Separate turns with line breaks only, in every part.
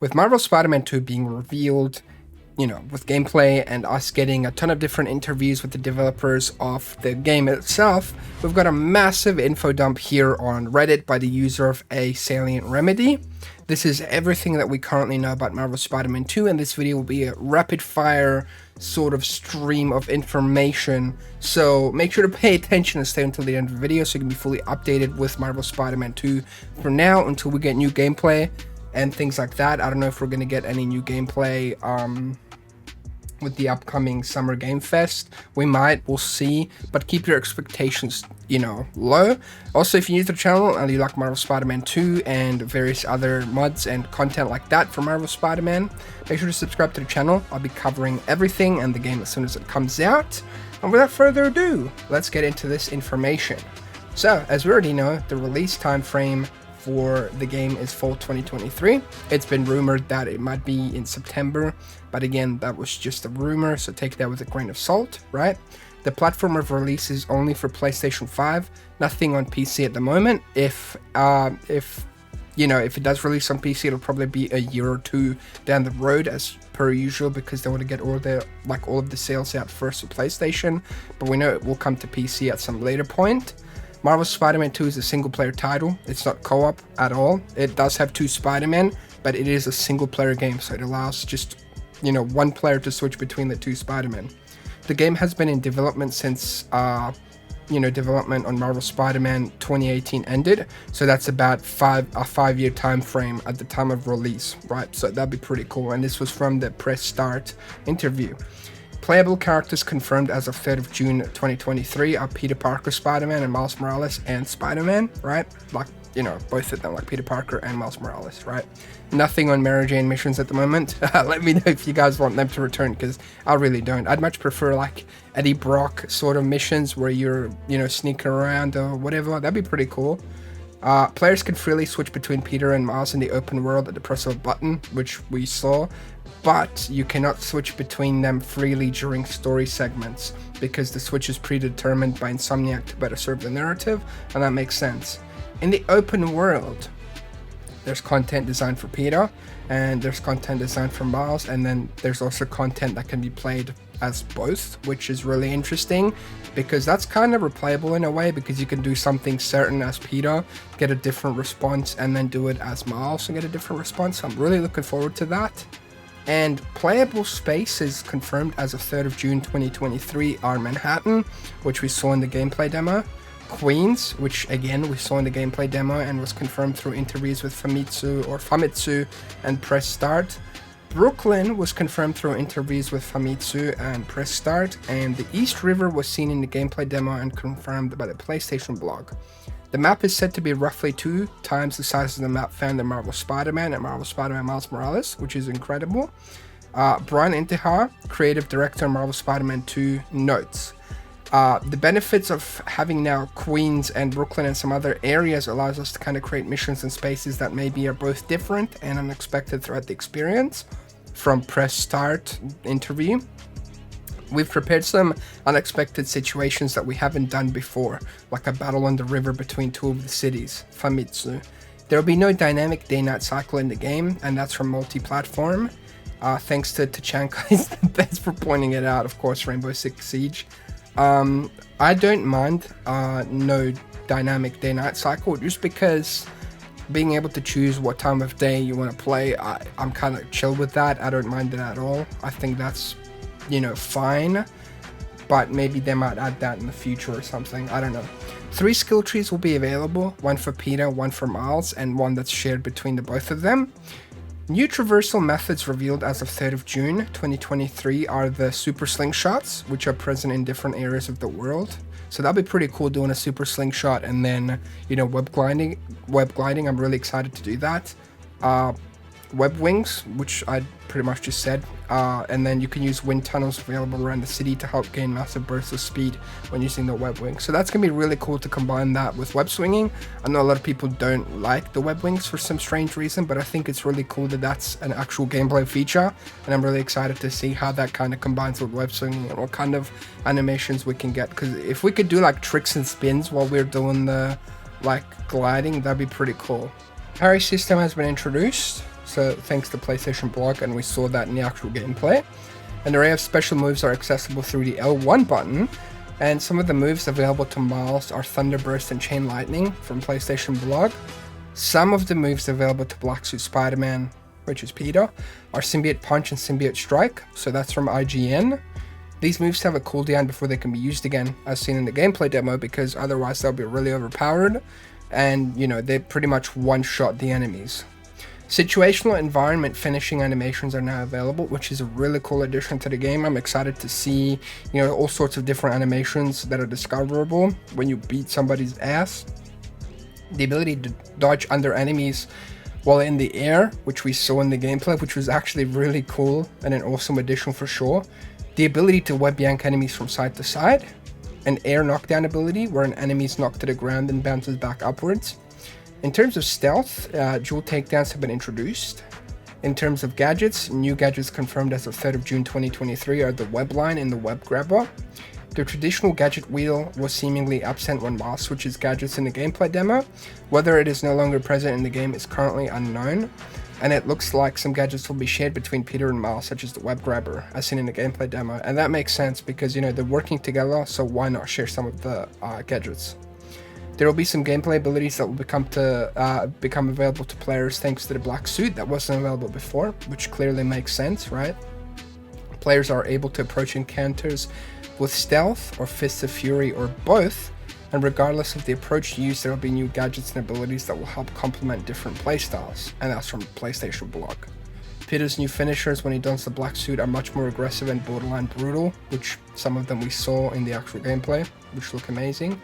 With Marvel Spider-Man 2 being revealed, with gameplay and us getting a ton of different interviews with the developers of the game itself, we've got a massive info dump here on Reddit by the user of A Salient Remedy. This is everything that we currently know about Marvel Spider-Man 2, and this video will be a rapid-fire sort of stream of information. So make sure to pay attention and stay until the end of the video so you can be fully updated with Marvel Spider-Man 2 for now until we get new gameplay and things like that. I don't know if we're going to get any new gameplay with the upcoming Summer Game Fest. We might, we'll see, but keep your expectations, low. Also, if you're new to the channel and you like Marvel Spider-Man 2 and various other mods and content like that for Marvel Spider-Man, make sure to subscribe to the channel. I'll be covering everything and the game as soon as it comes out. And without further ado, let's get into this information. So, as we already know, the release time frame for the game is fall 2023. It's been rumored that it might be in September, but again, that was just a rumor, so take that with a grain of salt, right? The platform of release is only for PlayStation 5, nothing on PC at the moment. If it does release on PC, it'll probably be a year or two down the road as per usual, because they want to get all of the sales out first for PlayStation, but we know it will come to PC at some later point. Marvel Spider-Man 2 is a single-player title. It's not co-op at all. It does have two Spider-Man, but it is a single-player game, so it allows just, one player to switch between the two Spider-Man. The game has been in development since, development on Marvel Spider-Man 2018 ended, so that's about a 5-year time frame at the time of release, right? So that'd be pretty cool, and this was from the press start interview. Playable characters confirmed as of 3rd of June 2023 are Peter Parker Spider-Man and Miles Morales and Spider-Man, right? Both of them, like Peter Parker and Miles Morales, right? Nothing on Mary Jane missions at the moment. Let me know if you guys want them to return, because I really don't. I'd much prefer like Eddie Brock sort of missions where you're, sneaking around or whatever. That'd be pretty cool. Players can freely switch between Peter and Miles in the open world at the press of a button, which we saw, but you cannot switch between them freely during story segments because the switch is predetermined by Insomniac to better serve the narrative, and that makes sense. In the open world, there's content designed for Peter, and there's content designed for Miles, and then there's also content that can be played as both, which is really interesting because that's kind of replayable in a way, because you can do something certain as Peter, get a different response, and then do it as Miles and get a different response. So I'm really looking forward to that. And playable space is confirmed as of 3rd of June 2023 are Manhattan, which we saw in the gameplay demo. Queens, which again we saw in the gameplay demo and was confirmed through interviews with Famitsu and press start. Brooklyn was confirmed through interviews with Famitsu and press start, and the East River was seen in the gameplay demo and confirmed by the PlayStation blog. The map is said to be roughly 2 times the size of the map found in Marvel Spider-Man and Marvel Spider-Man Miles Morales, which is incredible. Brian Intihar, creative director of Marvel Spider-Man 2, notes, the benefits of having now Queens and Brooklyn and some other areas allows us to kind of create missions and spaces that maybe are both different and unexpected throughout the experience. From press start interview, we've prepared some unexpected situations that we haven't done before, like a battle on the river between two of the cities, Famitsu. There will be no dynamic day-night cycle in the game, and that's from multi-platform. Thanks to Tachanka is the best for pointing it out, of course, Rainbow Six Siege. I don't mind no dynamic day-night cycle, just because being able to choose what time of day you want to play, I'm kind of chill with that. I don't mind it at all. I think that's, fine, but maybe they might add that in the future or something. I don't know. 3 skill trees will be available, one for Peter, one for Miles, and one that's shared between the both of them. New traversal methods revealed as of 3rd of June 2023 are the super slingshots, which are present in different areas of the world. So that'll be pretty cool, doing a super slingshot and then, web gliding. I'm really excited to do that. Web wings, which I pretty much just said, and then you can use wind tunnels available around the city to help gain massive bursts of speed when using the web wings. So that's gonna be really cool to combine that with web swinging. I know a lot of people don't like the web wings for some strange reason, but I think it's really cool that that's an actual gameplay feature, and I'm really excited to see how that kind of combines with web swinging and what kind of animations we can get, because if we could do like tricks and spins while we're doing the gliding, that'd be pretty cool. Parry system has been introduced. so thanks to PlayStation Blog, and we saw that in the actual gameplay. An array of special moves are accessible through the L1 button, and some of the moves available to Miles are Thunderburst and Chain Lightning from PlayStation Blog. Some of the moves available to Black Suit Spider-Man, which is Peter, are Symbiote Punch and Symbiote Strike, so that's from IGN. These moves have a cooldown before they can be used again, as seen in the gameplay demo, because otherwise they'll be really overpowered, and you know, they pretty much one-shot the enemies. Situational environment finishing animations are now available, which is a really cool addition to the game. I'm excited to see, you know, all sorts of different animations that are discoverable when you beat somebody's ass. The ability to dodge under enemies while in the air, which we saw in the gameplay, which was actually really cool and an awesome addition for sure. The ability to web yank enemies from side to side. An air knockdown ability where an enemy is knocked to the ground and bounces back upwards. In terms of stealth, dual takedowns have been introduced. In terms of gadgets, new gadgets confirmed as of 3rd of June 2023 are the web line and the web grabber. The traditional gadget wheel was seemingly absent when Miles switches gadgets in the gameplay demo. Whether it is no longer present in the game is currently unknown, and it looks like some gadgets will be shared between Peter and Miles, such as the web grabber, as seen in the gameplay demo. And that makes sense because, you know, they're working together, so why not share some of the gadgets? There will be some gameplay abilities that will become available to players thanks to the black suit that wasn't available before, which clearly makes sense, right? Players are able to approach encounters with stealth or fists of fury or both, and regardless of the approach used, there will be new gadgets and abilities that will help complement different playstyles, and that's from PlayStation Blog. Peter's new finishers when he dons the black suit are much more aggressive and borderline brutal, which some of them we saw in the actual gameplay, which look amazing.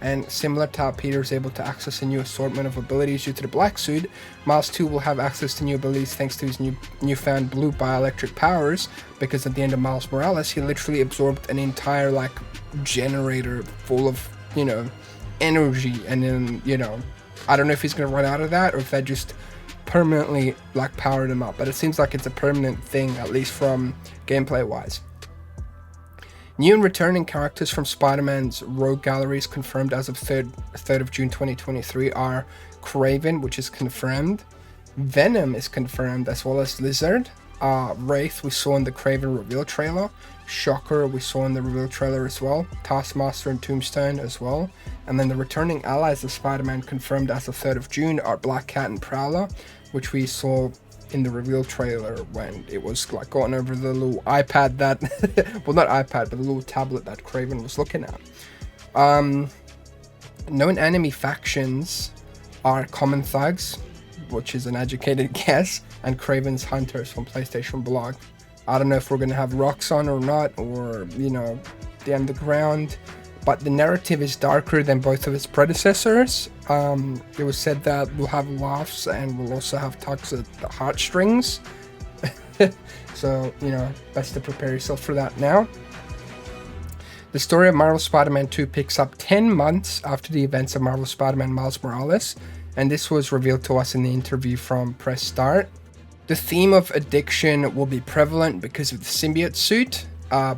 And similar to how Peter is able to access a new assortment of abilities due to the black suit, Miles too will have access to new abilities thanks to his newfound blue bioelectric powers, because at the end of Miles Morales he literally absorbed an entire like generator full of, you know, energy, and then, you know, I don't know if he's gonna run out of that or if that just permanently like powered him up, but it seems like it's a permanent thing, at least from gameplay wise. New and returning characters from Spider-Man's Rogue Galleries confirmed as of 3rd of June 2023 are Kraven, which is confirmed, Venom is confirmed, as well as Lizard, Wraith we saw in the Kraven reveal trailer, Shocker we saw in the reveal trailer as well, Taskmaster and Tombstone as well, and then the returning allies of Spider-Man confirmed as of 3rd of June are Black Cat and Prowler, which we saw in the reveal trailer when it was like going over the little iPad that well, not iPad, but the little tablet that Kraven was looking at. Known enemy factions are Common Thugs, which is an educated guess, and Kraven's Hunters from PlayStation Blog. I don't know if we're gonna have Roxxon or not, or, you know, the Underground, but the narrative is darker than both of its predecessors. It was said that we'll have laughs and we'll also have tugs at the heartstrings. So, you know, best to prepare yourself for that now. The story of Marvel Spider-Man 2 picks up 10 months after the events of Marvel Spider-Man Miles Morales, and this was revealed to us in the interview from Press Start. The theme of addiction will be prevalent because of the symbiote suit.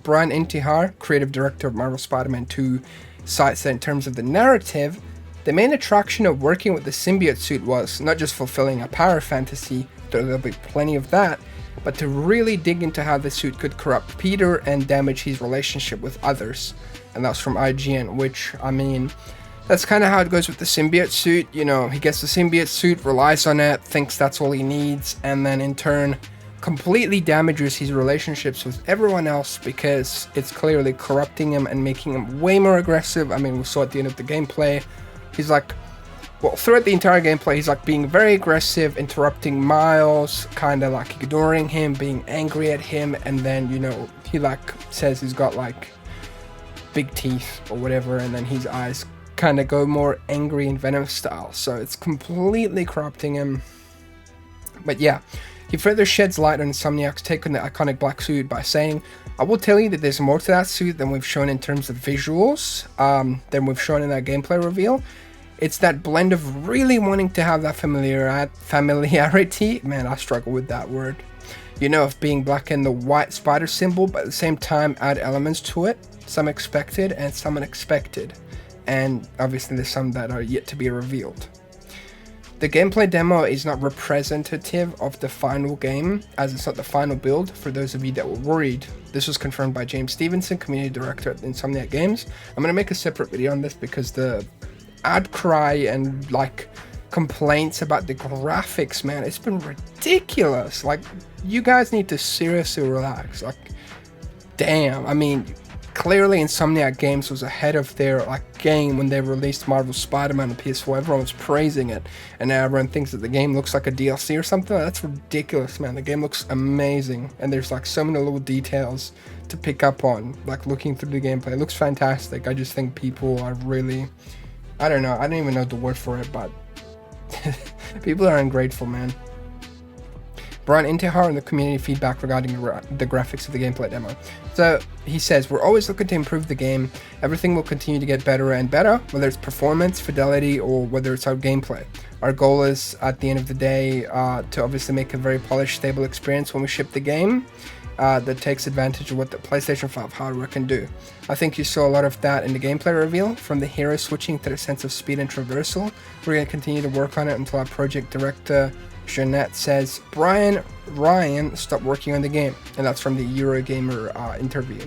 Brian Intihar, creative director of Marvel Spider-Man 2, cites that in terms of the narrative, the main attraction of working with the symbiote suit was not just fulfilling a power fantasy, though there'll be plenty of that, but to really dig into how the suit could corrupt Peter and damage his relationship with others. And that's from IGN, which, I mean, that's kind of how it goes with the symbiote suit. You know, he gets the symbiote suit, relies on it, thinks that's all he needs, and then in turn completely damages his relationships with everyone else because it's clearly corrupting him and making him way more aggressive. I mean, we saw at the end of the gameplay, he's like, well, throughout the entire gameplay, he's like being very aggressive, interrupting Miles, kind of like ignoring him, being angry at him, and then, you know, he like says he's got like big teeth or whatever, and then his eyes kind of go more angry and Venom style, so it's completely corrupting him. But yeah, he further sheds light on Insomniac's take on the iconic black suit by saying, I will tell you that there's more to that suit than we've shown in terms of visuals, than we've shown in that gameplay reveal. It's that blend of really wanting to have that familiarity, man, I struggle with that word, you know, of being black and the white spider symbol, but at the same time add elements to it, some expected and some unexpected, and obviously there's some that are yet to be revealed. The gameplay demo is not representative of the final game, as it's not the final build. For those of you that were worried, this was confirmed by James Stevenson, community director at Insomniac Games. I'm going to make a separate video on this because the ad cry and like complaints about the graphics, man, it's been ridiculous. Like, you guys need to seriously relax. Like, damn, I mean, clearly Insomniac Games was ahead of their like game when they released Marvel Spider-Man on PS4. Everyone was praising it, and now everyone thinks that the game looks like a DLC or something. That's ridiculous, man. The game looks amazing, and there's like so many little details to pick up on, like looking through the gameplay. It looks fantastic. I just think people are really, I don't know, I don't even know the word for it, but people are ungrateful, man. Brian Intihar in the community feedback regarding the graphics of the gameplay demo. So he says, we're always looking to improve the game. Everything will continue to get better and better, whether it's performance, fidelity, or whether it's our gameplay. Our goal is, at the end of the day, to obviously make a very polished, stable experience when we ship the game that takes advantage of what the PlayStation 5 hardware can do. I think you saw a lot of that in the gameplay reveal, from the hero switching to the sense of speed and traversal. We're going to continue to work on it until our project director Jeanette says Brian Ryan stopped working on the game, and that's from the Eurogamer interview.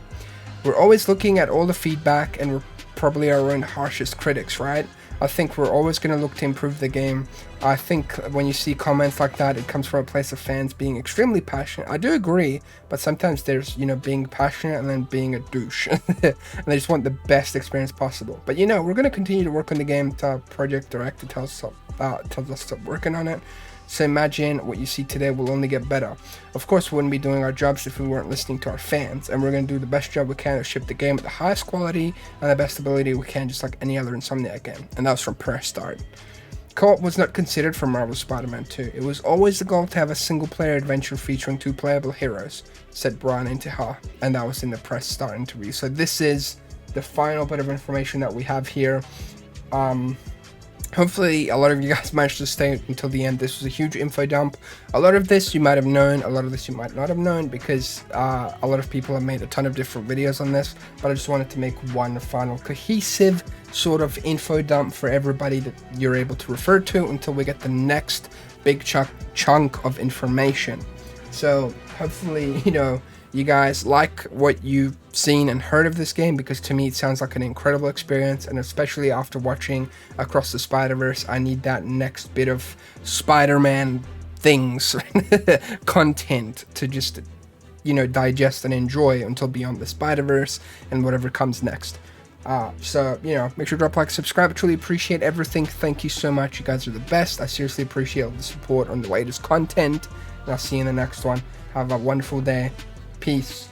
We're always looking at all the feedback, and we're probably our own harshest critics, right? I think we're always going to look to improve the game. I think when you see comments like that, it comes from a place of fans being extremely passionate. I do agree, but sometimes there's, you know, being passionate and then being a douche. And they just want the best experience possible. But, you know, we're going to continue to work on the game until our project director tells us to stop working on it. So imagine what you see today will only get better. Of course, we wouldn't be doing our jobs if we weren't listening to our fans, and we're going to do the best job we can to ship the game at the highest quality and the best ability we can, just like any other Insomniac game. And that was from Press Start. Co-op was not considered for Marvel Spider-Man 2. It was always the goal to have a single-player adventure featuring 2 playable heroes, said Brian Intihar, and that was in the Press Start interview. So this is the final bit of information that we have here. Hopefully a lot of you guys managed to stay until the end. This was a huge info dump. A lot of this you might have known, a lot of this you might not have known, because a lot of people have made a ton of different videos on this, but I just wanted to make one final cohesive sort of info dump for everybody that you're able to refer to until we get the next big chunk of information. So hopefully, you know, you guys like what you've seen and heard of this game, because to me it sounds like an incredible experience, and especially after watching Across the Spider-Verse, I need that next bit of Spider-Man things content to just, you know, digest and enjoy until Beyond the Spider-Verse and whatever comes next. So, you know, make sure to drop a like, subscribe. I truly appreciate everything. Thank you so much. You guys are the best. I seriously appreciate all the support on the latest content, and I'll see you in the next one. Have a wonderful day. Peace.